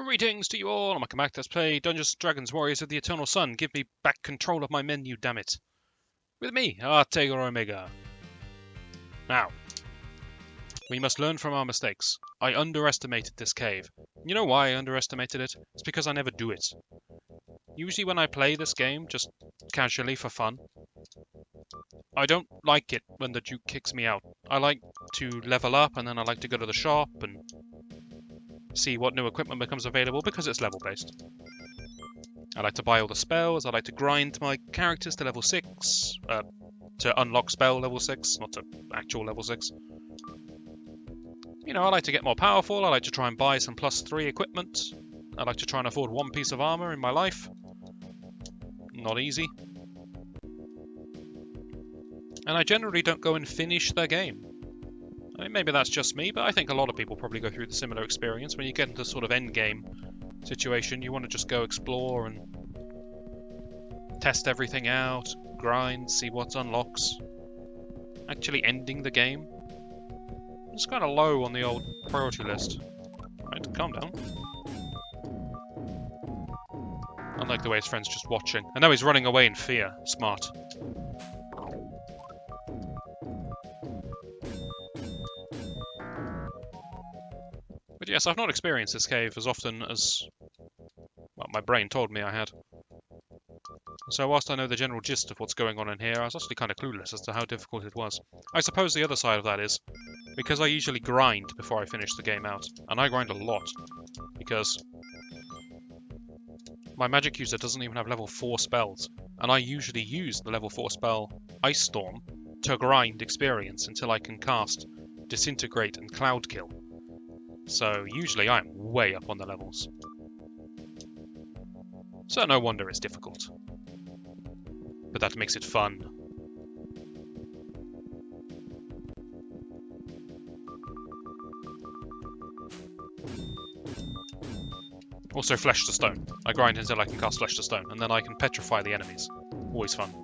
Greetings to you all, I'm welcome back. Let's play Dungeons & Dragons Warriors of the Eternal Sun. Give me back control of my menu, damn it. With me, Artega Omega. Now, we must learn from our mistakes. I underestimated this cave. You know why I underestimated it? It's because I never do it. Usually when I play this game, just casually for fun, I don't like it when the Duke kicks me out. I like to level up and then I like to go to the shop and see what new equipment becomes available because it's level based. I like to buy all the spells, I like to grind my characters to level 6, to unlock spell level 6, not to actual level 6. You know, I like to get more powerful, I like to try and buy some +3 equipment, I like to try and afford one piece of armor in my life. Not easy. And I generally don't go and finish the game. I mean, maybe that's just me, but I think a lot of people probably go through the similar experience. When you get into sort of end game situation, you want to just go explore and test everything out, grind, see what unlocks. Actually ending the game, it's kind of low on the old priority list. Right, calm down. I like the way his friend's just watching. I know he's running away in fear. Smart. But yes, I've not experienced this cave as often as, well, my brain told me I had. So whilst I know the general gist of what's going on in here, I was actually kind of clueless as to how difficult it was. I suppose the other side of that is, because I usually grind before I finish the game out, and I grind a lot, because my magic user doesn't even have level 4 spells, and I usually use the level 4 spell Ice Storm to grind experience until I can cast Disintegrate and Cloud Kill. So usually I'm way up on the levels. So no wonder it's difficult. But that makes it fun. Also Flesh to Stone. I grind until I can cast Flesh to Stone, and then I can petrify the enemies. Always fun.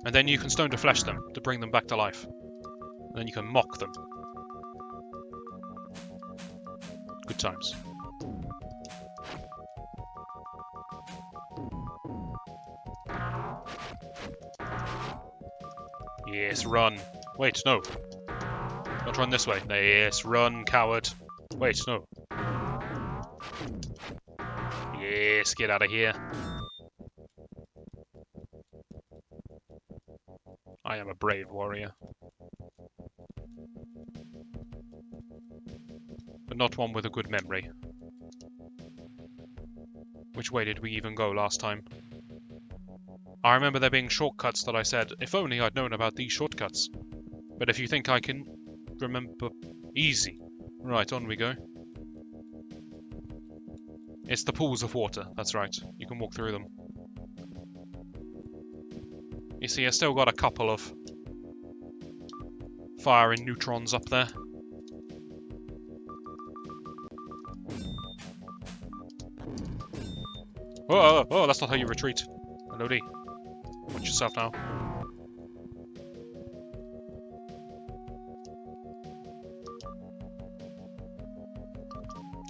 And then you can Stone to Flesh them, to bring them back to life. And then you can mock them. Good times. Yes, run. Wait, no. Don't run this way. Yes, run, coward. Wait, no. Yes, get out of here. I am a brave warrior. But not one with a good memory. Which way did we even go last time? I remember there being shortcuts that I said, if only I'd known about these shortcuts. But if you think I can remember... Easy. Right, on we go. It's the pools of water, that's right. You can walk through them. You see, I still got a couple of firing neutrons up there. Oh, that's not how you retreat. Hello, D. Watch yourself now.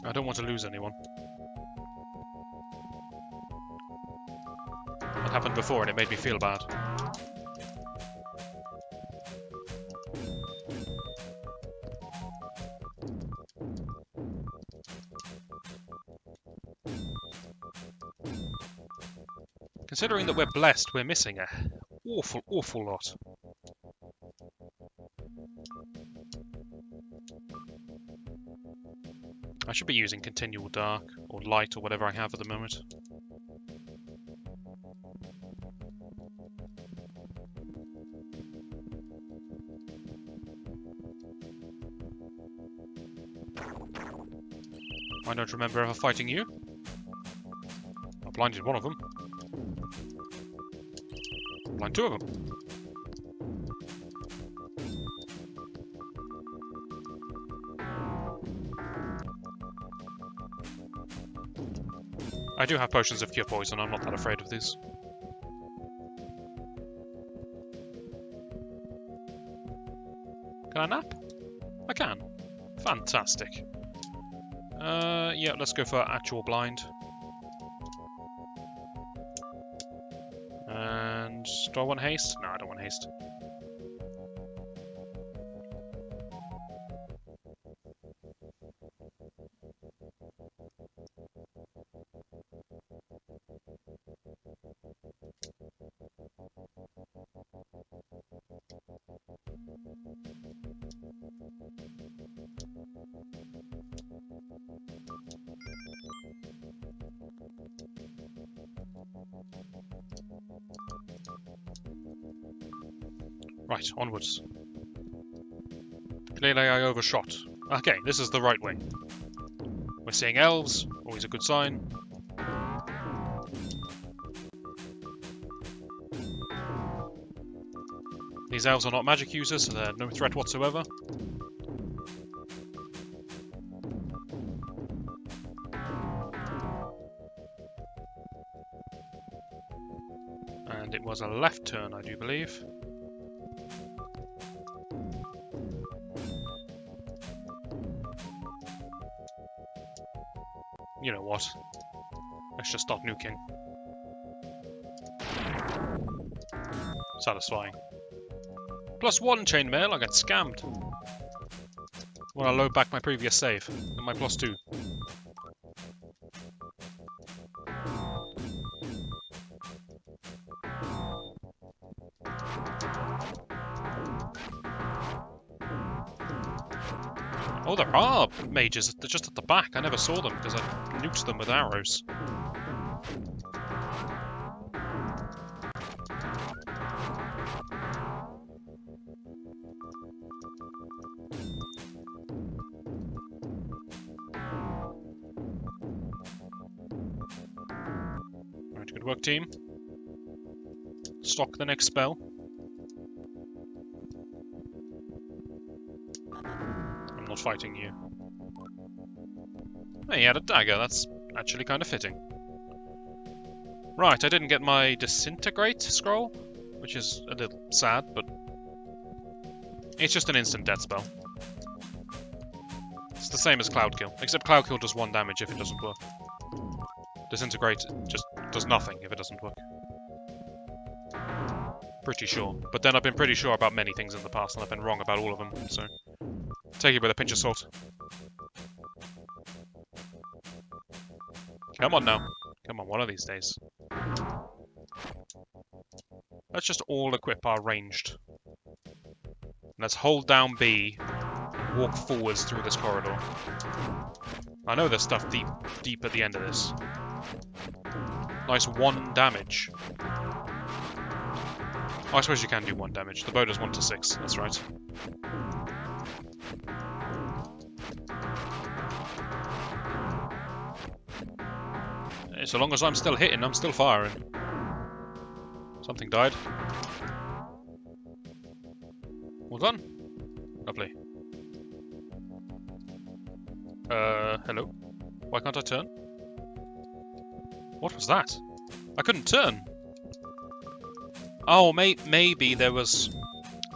I don't want to lose anyone. That happened before and it made me feel bad. Considering that we're blessed, we're missing a awful lot. I should be using continual dark, or light, or whatever I have at the moment. I don't remember ever fighting you. I blinded one of them. Blind 2 of them. I do have potions of cure poison, I'm not that afraid of these. Can I nap? I can. Fantastic. Yeah, let's go for actual blind. And do I want haste? No, I don't want haste. Right, onwards. Clearly I overshot. Okay, this is the right way. We're seeing elves, always a good sign. These elves are not magic users, so they're no threat whatsoever. And it was a left turn, I do believe. You know what? Let's just start nuking. Satisfying. +1 chainmail, I got scammed. When I load back my previous save, and my +2. Oh, there are mages. They're just at the back. I never saw them because I nuked them with arrows. Right, good work, team. Stock the next spell. I'm not fighting you. Hey, you had a dagger. That's actually kind of fitting. Right, I didn't get my disintegrate scroll, which is a little sad, but it's just an instant death spell. It's the same as Cloud Kill, except Cloud Kill does 1 damage if it doesn't work. Disintegrate just does nothing if it doesn't work. Pretty sure. But then I've been pretty sure about many things in the past, and I've been wrong about all of them, so take it with a pinch of salt. Come on now. Come on, one of these days. Let's just all equip our ranged. Let's hold down B, walk forwards through this corridor. I know there's stuff deep at the end of this. Nice 1 damage. Oh, I suppose you can do 1 damage. The bow does 1 to 6, that's right. So long as I'm still hitting, I'm still firing. Something died. Well done. Lovely. Hello? Why can't I turn? What was that? I couldn't turn. Oh, maybe there was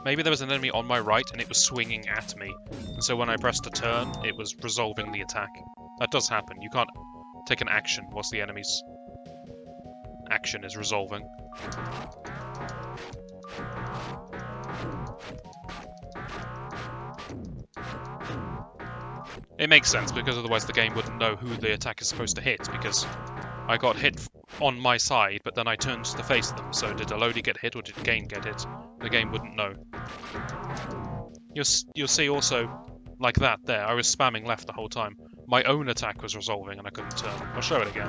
an enemy on my right and it was swinging at me. And so when I pressed the turn, it was resolving the attack. That does happen. You can't take an action whilst the enemy's action is resolving. It makes sense, because otherwise the game wouldn't know who the attack is supposed to hit, because I got hit on my side, but then I turned to face them, so did Elodie get hit or did Gain get hit? The game wouldn't know. You'll see also, like that there, I was spamming left the whole time. My own attack was resolving and I couldn't turn. I'll show it again.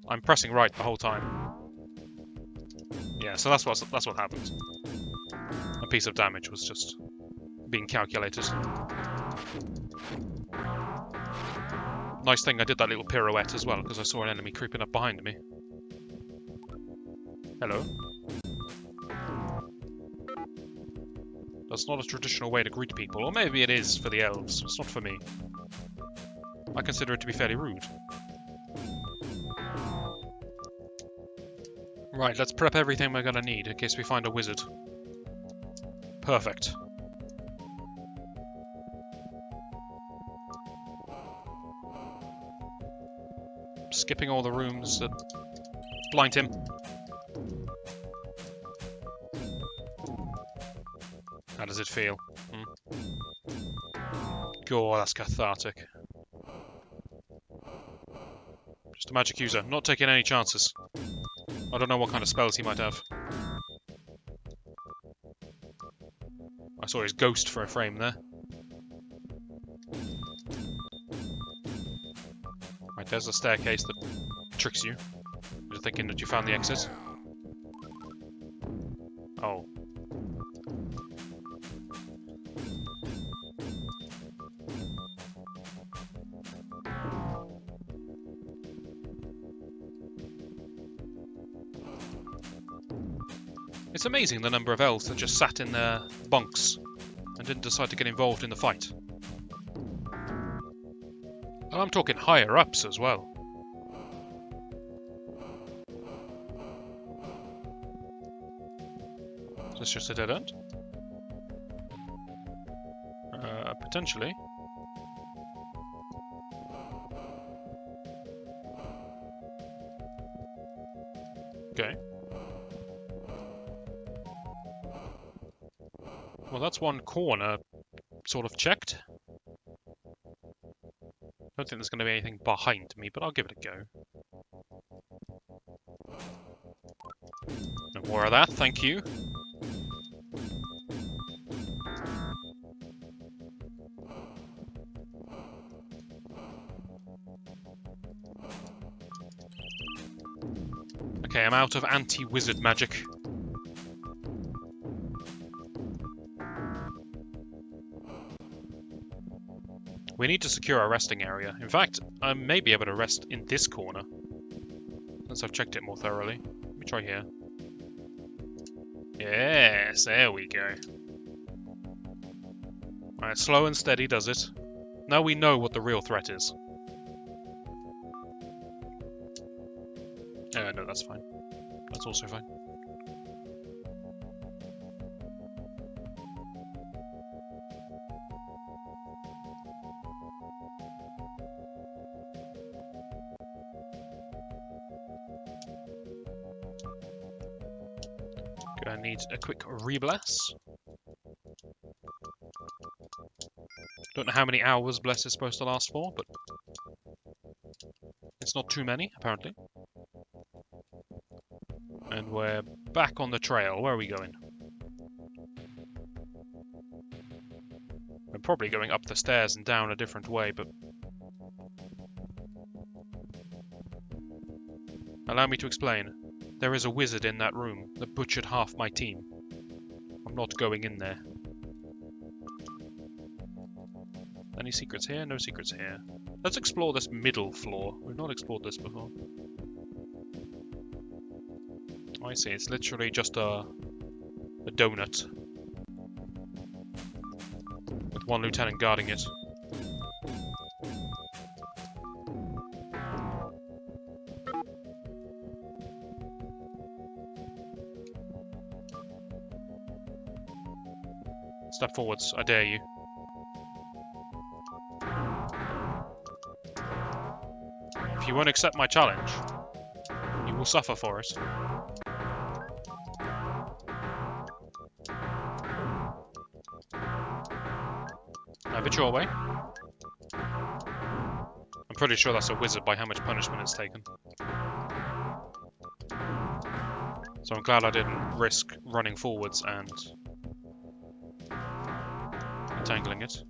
I'm pressing right the whole time. Yeah, so that's what happened. A piece of damage was just being calculated. Nice thing I did that little pirouette as well, because I saw an enemy creeping up behind me. Hello. That's not a traditional way to greet people, or maybe it is for the elves. It's not for me. I consider it to be fairly rude. Right, let's prep everything we're gonna need in case we find a wizard. Perfect. skipping all the rooms that blind him. How does it feel? God, that's cathartic. Just a magic user, not taking any chances. I don't know what kind of spells he might have. I saw his ghost for a frame there. Right, there's a staircase that tricks you. You're thinking that you found the exit. Oh. It's amazing the number of elves that just sat in their bunks and didn't decide to get involved in the fight. And I'm talking higher ups as well. Is this just a dead end? Potentially. Okay. Well, that's one corner sort of checked. Don't think there's going to be anything behind me, but I'll give it a go. No more of that, thank you. Okay, I'm out of anti-wizard magic. We need to secure our resting area. In fact, I may be able to rest in this corner, since I've checked it more thoroughly. Let me try here. Yes, there we go. Alright, slow and steady does it. Now we know what the real threat is. No, that's fine. That's also fine. Gonna need a quick rebless. Don't know how many hours bless is supposed to last for, but it's not too many, apparently. And we're back on the trail. Where are we going? We're probably going up the stairs and down a different way, but... Allow me to explain. There is a wizard in that room that butchered half my team. I'm not going in there. Any secrets here? No secrets here. Let's explore this middle floor. We've not explored this before. Oh, I see. It's literally just a donut. With one lieutenant guarding it. Step forwards, I dare you. If you won't accept my challenge, you will suffer for it. Have it your way. I'm pretty sure that's a wizard by how much punishment it's taken. So I'm glad I didn't risk running forwards and entangling it.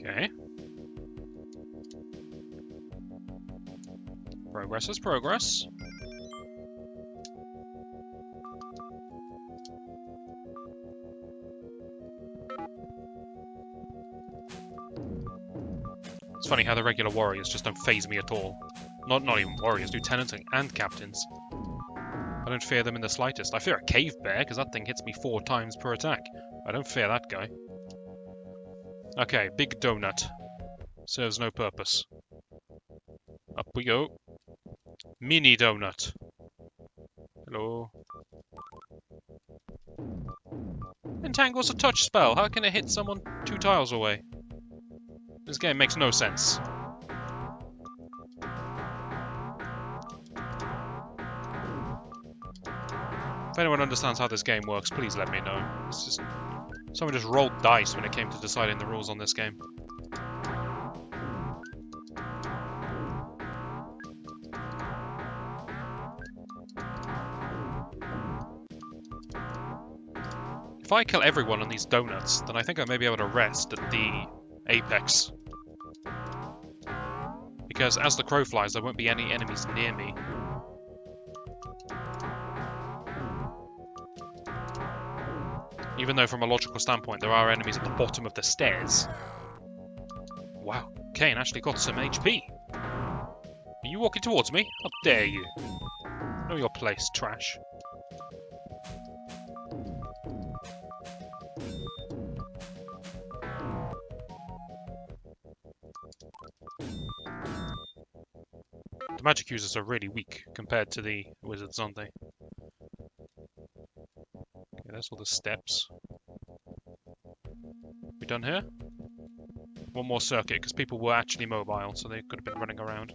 Okay. Progress is progress. It's funny how the regular warriors just don't faze me at all. Not even warriors, lieutenants and captains. I don't fear them in the slightest. I fear a cave bear, because that thing hits me 4 times per attack. I don't fear that guy. Okay, big donut. Serves no purpose. Up we go. Mini donut. Hello. Entangle's a touch spell. How can it hit someone 2 tiles away? This game makes no sense. If anyone understands how this game works, please let me know. It's just... someone just rolled dice when it came to deciding the rules on this game. If I kill everyone on these donuts, then I think I may be able to rest at the apex. Because as the crow flies, there won't be any enemies near me. Even though from a logical standpoint there are enemies at the bottom of the stairs. Wow, Kane actually got some HP. Are you walking towards me? How dare you? Know your place, trash. The magic users are really weak compared to the wizards, aren't they? Okay, there's all the steps. We done here? One more circuit, because people were actually mobile, so they could have been running around.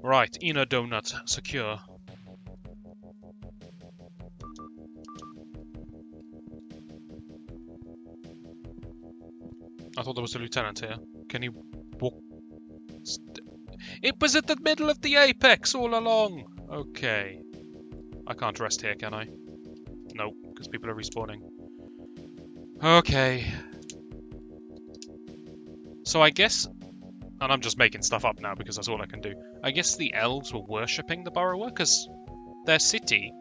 Right, inner donut, secure. I thought there was a lieutenant here. Can he walk? It was at the middle of the apex all along! Okay. I can't rest here, can I? No, because people are respawning. Okay. So I guess... and I'm just making stuff up now because that's all I can do. I guess the elves were worshipping the Burrower because their city,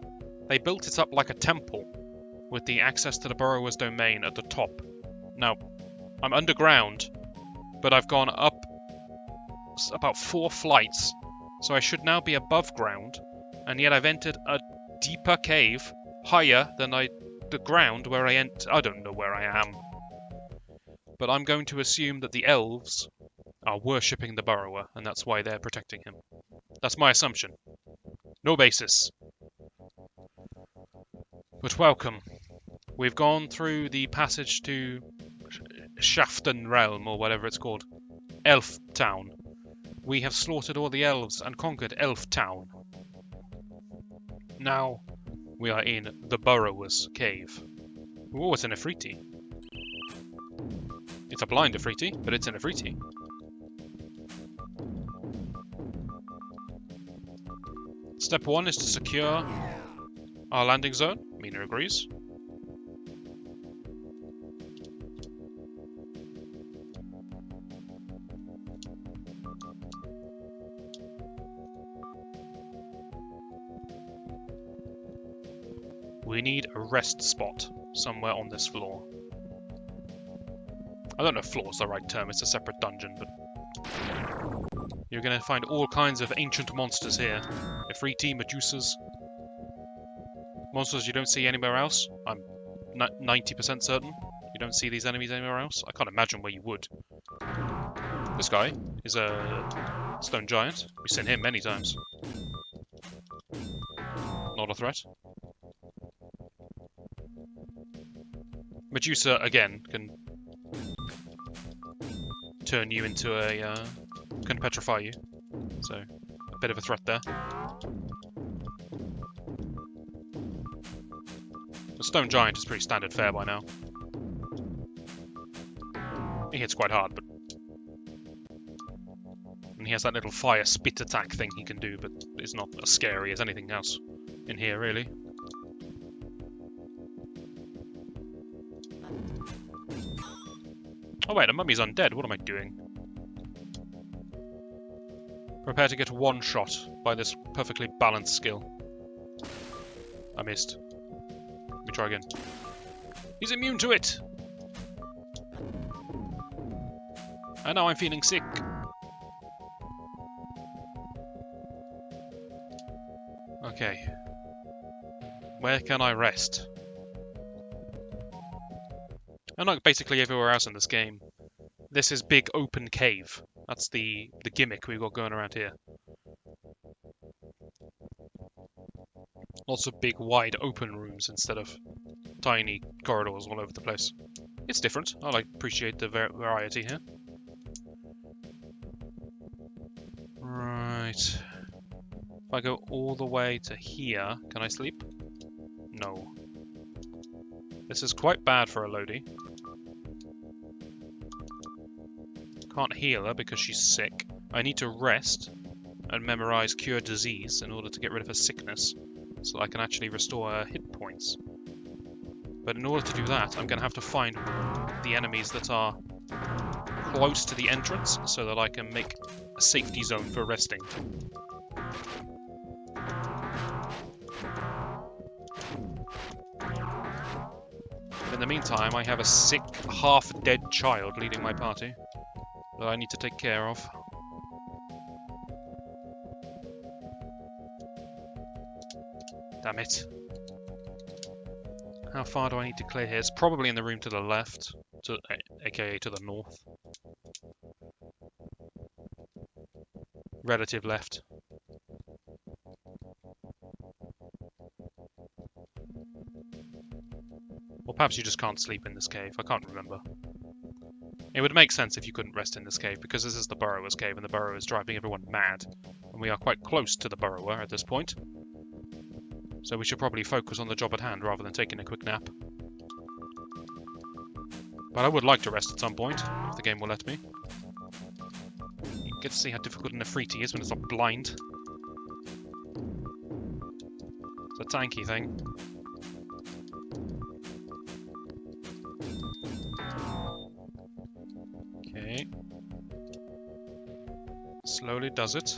they built it up like a temple with the access to the Burrower's domain at the top. Now, I'm underground, but I've gone up about 4 flights, so I should now be above ground, and yet I've entered a deeper cave, higher than the ground where I don't know where I am. But I'm going to assume that the elves are worshipping the Burrower, and that's why they're protecting him. That's my assumption. No basis. But welcome. We've gone through the passage to Shafton Realm, or whatever it's called. Elf Town. We have slaughtered all the elves and conquered Elf Town. Now, we are in the Burrower's Cave. Oh, it's an Ifriti. It's a blind Ifriti, but it's an Ifriti. Step 1 is to secure our landing zone. Mina agrees. We need a rest spot somewhere on this floor. I don't know if floor's the right term, it's a separate dungeon, but you're going to find all kinds of ancient monsters here. Ifriti, Medusas. Monsters you don't see anywhere else. I'm 90% certain you don't see these enemies anywhere else. I can't imagine where you would. This guy is a stone giant. We've seen him many times. Not a threat. Medusa, again, can turn you into a... can petrify you. So, a bit of a threat there. The stone giant is pretty standard fare by now. He hits quite hard, but... and he has that little fire spit attack thing he can do, but it's not as scary as anything else in here, really. Oh wait, the mummy's undead. What am I doing? Prepare to get one shot by this perfectly balanced skill. I missed. Let me try again. He's immune to it! And now I'm feeling sick. Okay. Where can I rest? Unlike basically everywhere else in this game, this is big open cave. That's the gimmick we've got going around here. Lots of big, wide, open rooms instead of tiny corridors all over the place. It's different. I appreciate the variety here. Right. If I go all the way to here, can I sleep? No. This is quite bad for a Lodi. Can't heal her because she's sick. I need to rest and memorize Cure Disease in order to get rid of her sickness, so I can actually restore her hit points. But in order to do that, I'm going to have to find the enemies that are close to the entrance, so that I can make a safety zone for resting. In the meantime, I have a sick, half-dead child leading my party that I need to take care of. Damn it. How far do I need to clear here? It's probably in the room to the left, aka to the north. Relative left. Or perhaps you just can't sleep in this cave. I can't remember. It would make sense if you couldn't rest in this cave, because this is the Burrower's cave, and the Burrower is driving everyone mad. And we are quite close to the Burrower at this point. So we should probably focus on the job at hand rather than taking a quick nap. But I would like to rest at some point, if the game will let me. You get to see how difficult Nefriti is when it's not blind. It's a tanky thing. Okay. Slowly does it.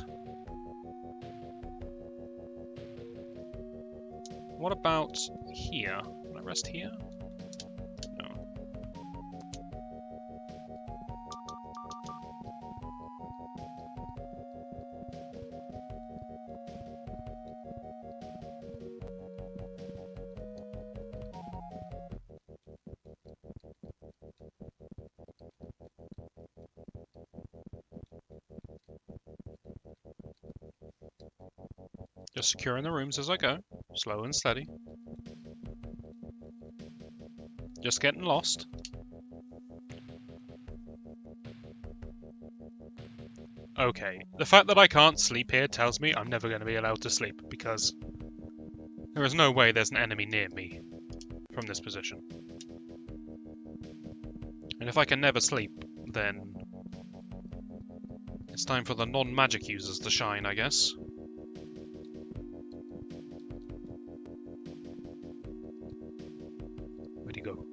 What about here? Can I rest here? No. Just securing the rooms as I go. Slow and steady. Just getting lost. Okay, the fact that I can't sleep here tells me I'm never going to be allowed to sleep, because there is no way there's an enemy near me from this position. And if I can never sleep, then it's time for the non-magic users to shine, I guess. Where'd he go?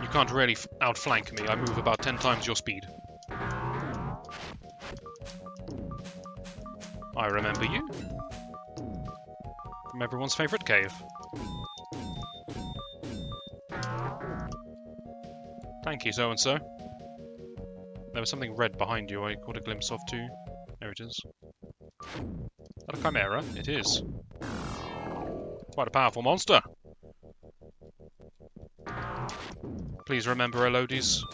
You can't really outflank me. I move about 10 times your speed. I remember you. From everyone's favourite cave. Thank you, so-and-so. There was something red behind you I caught a glimpse of too. There it is. Is that a chimera? It is. Quite a powerful monster. Please remember Elodie's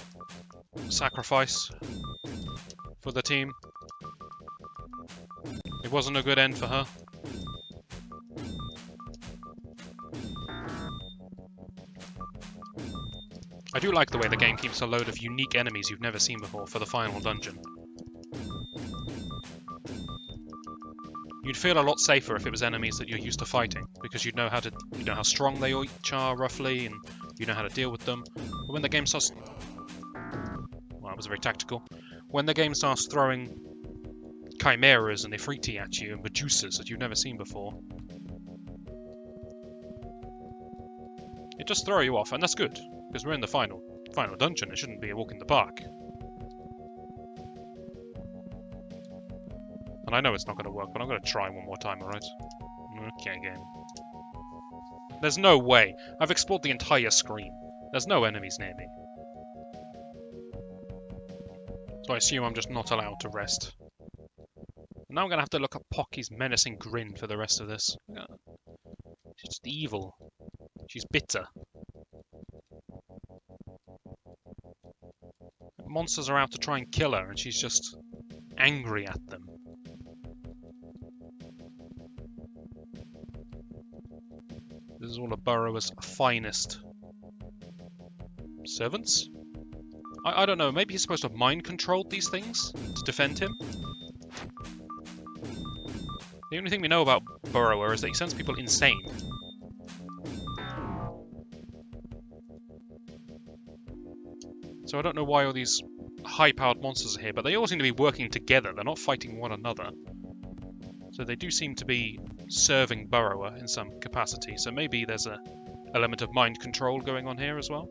sacrifice for the team. It wasn't a good end for her. I do like the way the game keeps a load of unique enemies you've never seen before for the final dungeon. You'd feel a lot safer if it was enemies that you're used to fighting, because you know how strong they each are roughly, and you know how to deal with them. But when the game starts... Well, that was very tactical. When the game starts throwing chimeras and Ifriti at you and Medusas that you've never seen before, it just throws you off, and that's good, because we're in the final dungeon. It shouldn't be a walk in the park. And I know it's not going to work, but I'm going to try one more time, alright? Okay, game. There's no way. I've explored the entire screen. There's no enemies near me. So I assume I'm just not allowed to rest. Now I'm going to have to look at Pocky's menacing grin for the rest of this. She's just evil. She's bitter. Monsters are out to try and kill her, and she's just angry at them. This is all a burrower's finest. Servants? I don't know, maybe he's supposed to have mind-controlled these things to defend him? The only thing we know about Burrower is that he sends people insane. So I don't know why all these high-powered monsters are here, but they all seem to be working together. They're not fighting one another. So they do seem to be serving Burrower in some capacity. So maybe there's an element of mind control going on here as well.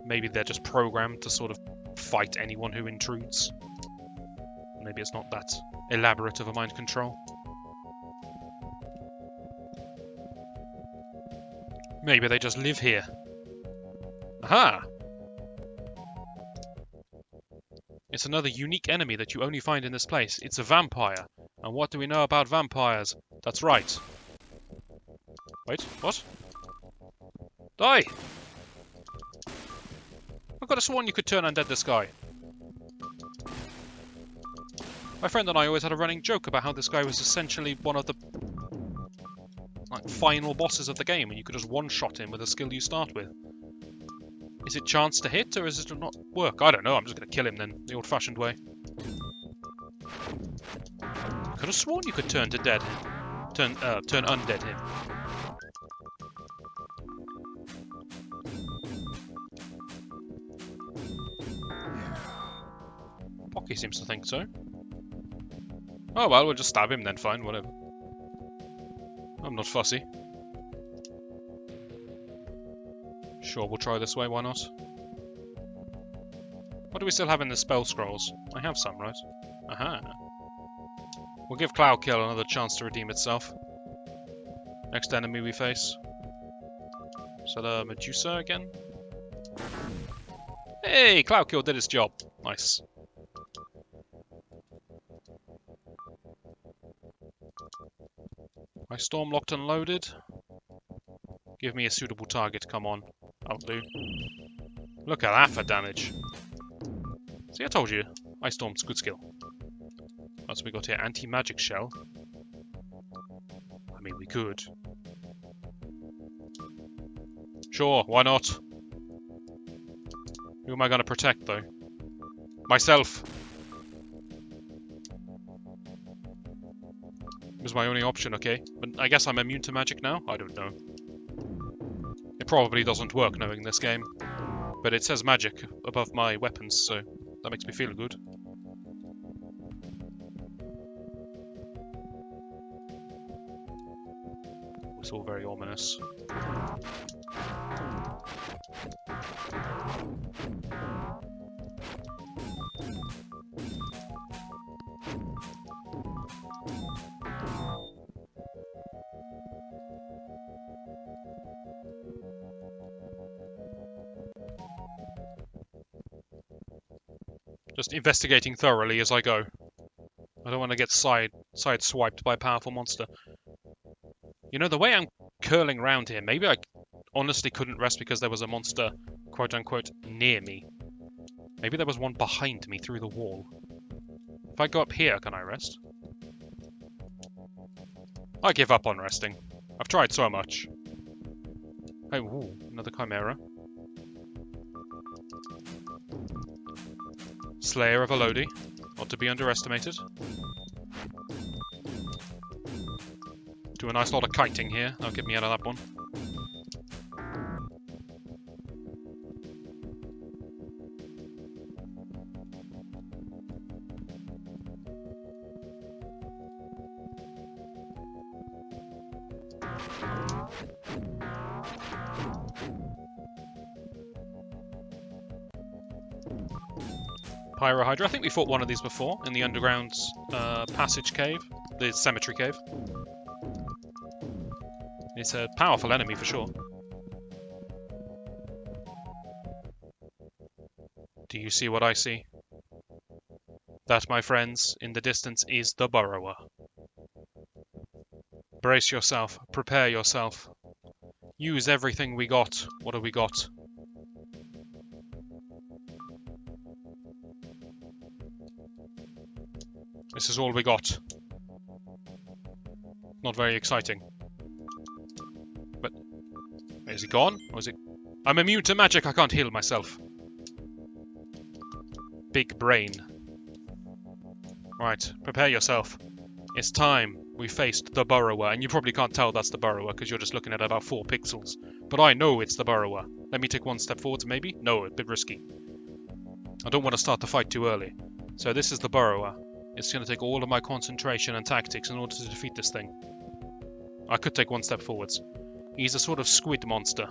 Maybe they're just programmed to sort of fight anyone who intrudes. Maybe it's not that elaborate of a mind control. Maybe they just live here. Aha! It's another unique enemy that you only find in this place. It's a vampire. And what do we know about vampires? That's right. Wait, what? Die! I could have sworn you could turn undead this guy. My friend and I always had a running joke about how this guy was essentially one of the final bosses of the game, and you could just one-shot him with a skill you start with. Is it chance to hit, or is it not work? I don't know, I'm just going to kill him then, the old-fashioned way. I could have sworn you could turn to dead him. Turn undead him. Pocky seems to think so. Oh well, we'll just stab him then, fine, whatever. I'm not fussy. Sure, we'll try this way, why not? What do we still have in the spell scrolls? I have some, right? Aha. We'll give Cloudkill another chance to redeem itself. Next enemy we face. Is that Medusa again? Hey, Cloudkill did its job. Nice. My storm locked and loaded. Give me a suitable target, come on. I'll do. Look at that for damage. See, I told you. Ice Storm's good skill. What's we got here? Anti-magic shell. I mean, we could. Sure, why not? Who am I going to protect, though? Myself. It was my only option, okay? But I guess I'm immune to magic now? I don't know. It probably doesn't work knowing this game. But it says magic above my weapons, so that makes me feel good. It's all very ominous. Just investigating thoroughly as I go. I don't want to get side-swiped by a powerful monster. You know, the way I'm curling around here, maybe I honestly couldn't rest because there was a monster, quote-unquote, near me. Maybe there was one behind me through the wall. If I go up here, can I rest? I give up on resting. I've tried so much. Hey, ooh, another Chimera. Slayer of a Lodi, not to be underestimated. Do a nice lot of kiting here, that'll get me out of that one. Pyrohydra. I think we fought one of these before in the underground passage cave, the cemetery cave. It's a powerful enemy for sure. Do you see what I see? That, my friends, in the distance is the Burrower. Brace yourself, prepare yourself. Use everything we got. What have we got? This is all we got. Not very exciting. But, is he gone? Or is it... I'm immune to magic, I can't heal myself. Big brain. Right, prepare yourself. It's time we faced the Burrower, and you probably can't tell that's the Burrower because you're just looking at about 4 pixels. But I know it's the Burrower. Let me take one step forwards, maybe? No, a bit risky. I don't want to start the fight too early. So this is the Burrower. It's going to take all of my concentration and tactics in order to defeat this thing. I could take one step forwards. He's a sort of squid monster.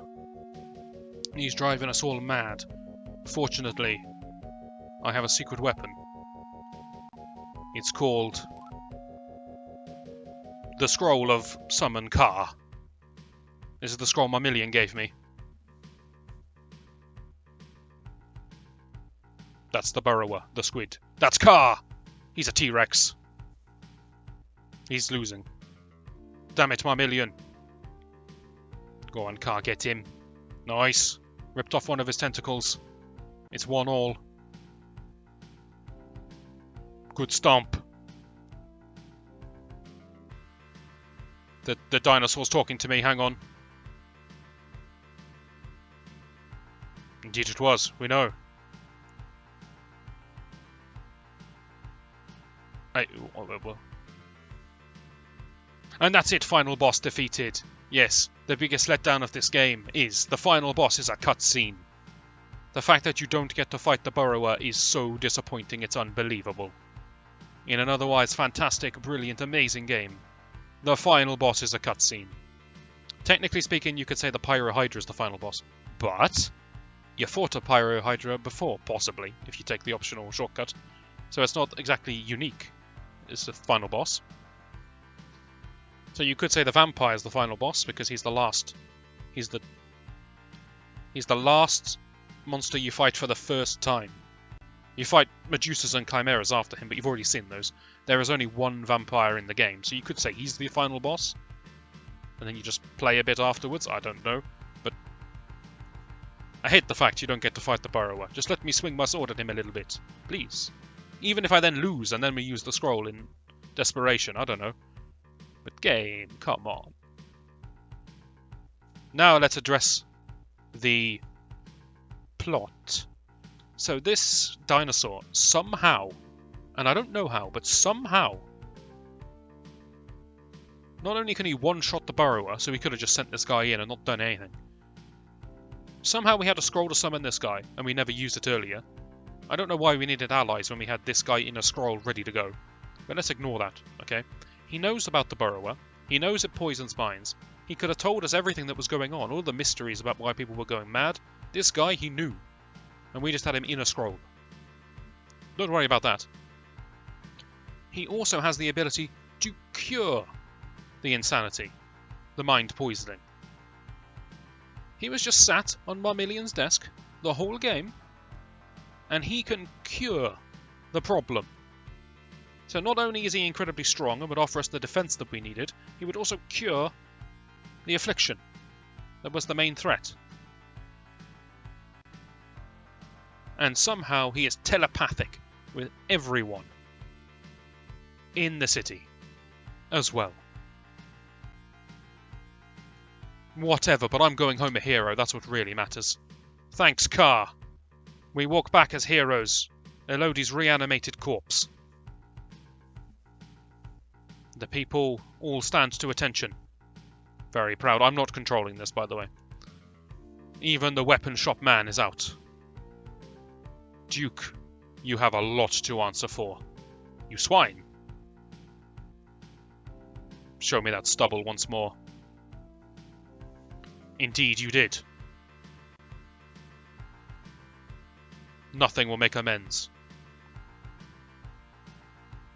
He's driving us all mad. Fortunately, I have a secret weapon. It's called the Scroll of Summon Ka. This is the scroll Marmillion gave me. That's the Burrower, the squid. That's Ka! He's a T-Rex. He's losing. Damn it, Marmillion. Go on, Ka, get him. Nice. Ripped off one of his tentacles. It's 1-1. Good stomp. The dinosaur's talking to me, hang on. Indeed it was, we know. And that's it, final boss defeated. Yes, the biggest letdown of this game is the final boss is a cutscene. The fact that you don't get to fight the Burrower is so disappointing, it's unbelievable. In an otherwise fantastic, brilliant, amazing game, the final boss is a cutscene. Technically speaking, you could say the Pyro Hydra is the final boss, but you fought a Pyro Hydra before, possibly, if you take the optional shortcut. So it's not exactly unique. It's the final boss. So you could say the vampire is the final boss because he's the last. He's the last monster you fight for the first time. You fight Medusas and Chimeras after him, but you've already seen those. There is only one vampire in the game, so you could say he's the final boss. And then you just play a bit afterwards, I don't know. But I hate the fact you don't get to fight the Burrower. Just let me swing my sword at him a little bit, please. Even if I then lose and then we use the scroll in desperation, I don't know. But game, come on. Now let's address the plot. So this dinosaur somehow, and I don't know how, but somehow, not only can he one-shot the Burrower, so we could have just sent this guy in and not done anything. Somehow we had a scroll to summon this guy, and we never used it earlier. I don't know why we needed allies when we had this guy in a scroll ready to go. But let's ignore that, okay? He knows about the Burrower. He knows it poisons minds. He could have told us everything that was going on, all the mysteries about why people were going mad. This guy, he knew. And we just had him in a scroll. Don't worry about that. He also has the ability to cure the insanity, the mind poisoning. He was just sat on Marmillion's desk the whole game, and he can cure the problem. So not only is he incredibly strong and would offer us the defense that we needed, he would also cure the affliction that was the main threat. And somehow he is telepathic with everyone in the city as well. Whatever, but I'm going home a hero, that's what really matters. Thanks, Ka. We walk back as heroes. Elodie's reanimated corpse. The people all stand to attention. Very proud. I'm not controlling this, by the way. Even the weapon shop man is out. Duke, you have a lot to answer for. You swine. Show me that stubble once more. Indeed you did. Nothing will make amends.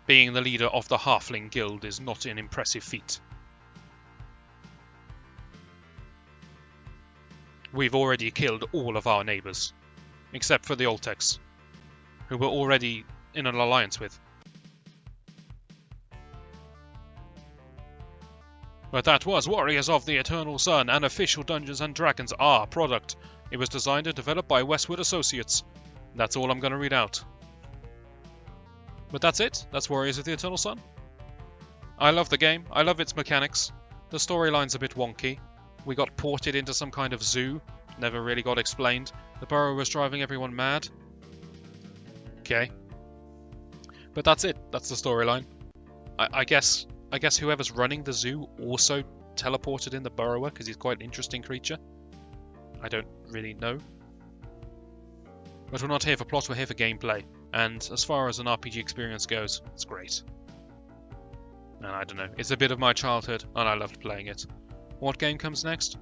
Being the leader of the Halfling Guild is not an impressive feat. We've already killed all of our neighbours, except for the Aztecs, who were already in an alliance with. But that was Warriors of the Eternal Sun, an official Dungeons and Dragons R product. It was designed and developed by Westwood Associates. That's all I'm going to read out. But that's it. That's Warriors of the Eternal Sun. I love the game. I love its mechanics. The storyline's a bit wonky. We got ported into some kind of zoo. Never really got explained. The burrow was driving everyone mad. Okay. But that's it. That's the storyline. I guess whoever's running the zoo also teleported in the burrower because he's quite an interesting creature. I don't really know. But we're not here for plot, we're here for gameplay. And as far as an RPG experience goes, it's great. And I don't know, it's a bit of my childhood, and I loved playing it. What game comes next?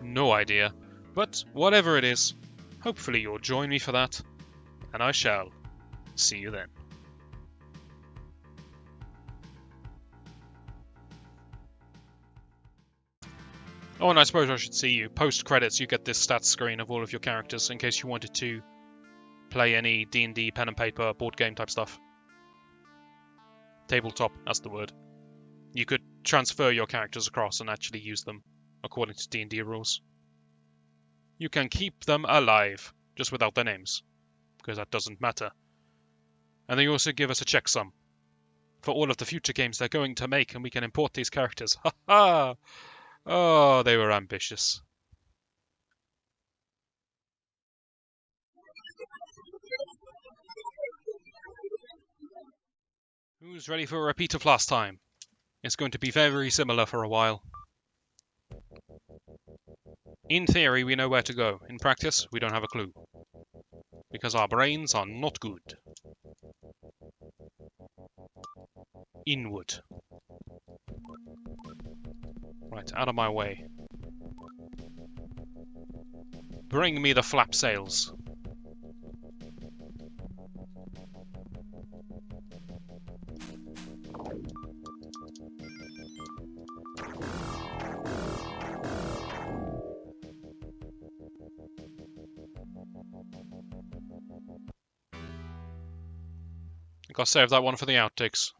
No idea. But whatever it is, hopefully you'll join me for that. And I shall see you then. Oh, and I suppose I should see you. Post-credits, you get this stats screen of all of your characters in case you wanted to play any D&D pen and paper board game type stuff. Tabletop, that's the word. You could transfer your characters across and actually use them according to D&D rules. You can keep them alive, just without their names, because that doesn't matter. And they also give us a checksum for all of the future games they're going to make, and we can import these characters. Ha ha! Oh, they were ambitious. Who's ready for a repeat of last time? It's going to be very similar for a while. In theory, we know where to go. In practice, we don't have a clue. Because our brains are not good. Inward. Right, out of my way. Bring me the flap sails. I gotta save that one for the outtakes.